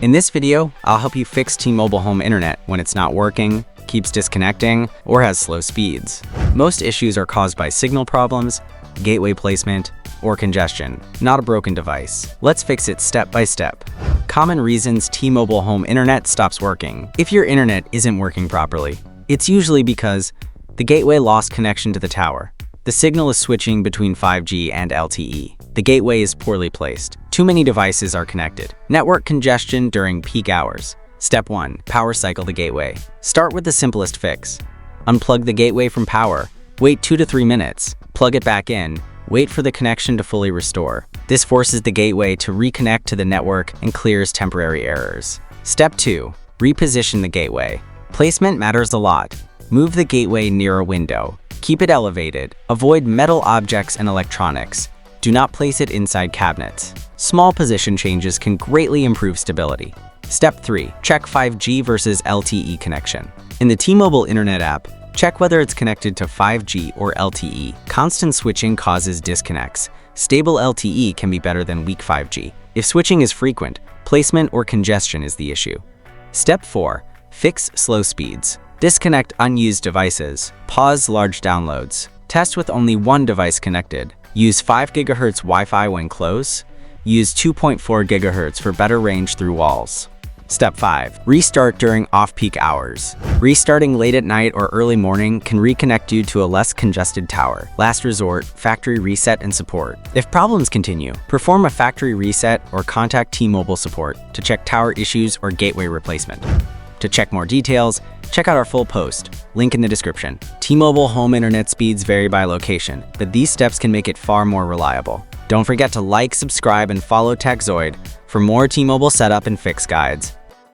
In this video, I'll help you fix T-Mobile home internet when it's not working, keeps disconnecting, or has slow speeds. Most issues are caused by signal problems, gateway placement, or congestion, not a broken device. Let's fix it step by step. Common reasons T-Mobile home internet stops working. If your internet isn't working properly, it's usually because the gateway lost connection to the tower. The signal is switching between 5G and LTE. The gateway is poorly placed. Too many devices are connected. Network congestion during peak hours. Step 1. Power cycle the gateway. Start with the simplest fix. Unplug the gateway from power. Wait 2 to 3 minutes. Plug it back in. Wait for the connection to fully restore. This forces the gateway to reconnect to the network and clears temporary errors. Step 2. Reposition the gateway. Placement matters a lot. Move the gateway near a window. Keep it elevated. Avoid metal objects and electronics. Do not place it inside cabinets. Small position changes can greatly improve stability. Step 3. Check 5G versus LTE connection. In the T-Mobile Internet app, check whether it's connected to 5G or LTE. Constant switching causes disconnects. Stable LTE can be better than weak 5G. If switching is frequent, placement or congestion is the issue. Step 4. Fix slow speeds. Disconnect unused devices. Pause large downloads. Test with only one device connected. Use 5 GHz Wi-Fi when close. Use 2.4 GHz for better range through walls. Step 5. Restart during off-peak hours. Restarting late at night or early morning can reconnect you to a less congested tower. Last resort, factory reset and support. If problems continue, perform a factory reset or contact T-Mobile support to check tower issues or gateway replacement. To check more details, check out our full post, link in the description. T-Mobile home internet speeds vary by location, but these steps can make it far more reliable. Don't forget to like, subscribe, and follow Tekzoid for more T-Mobile setup and fix guides.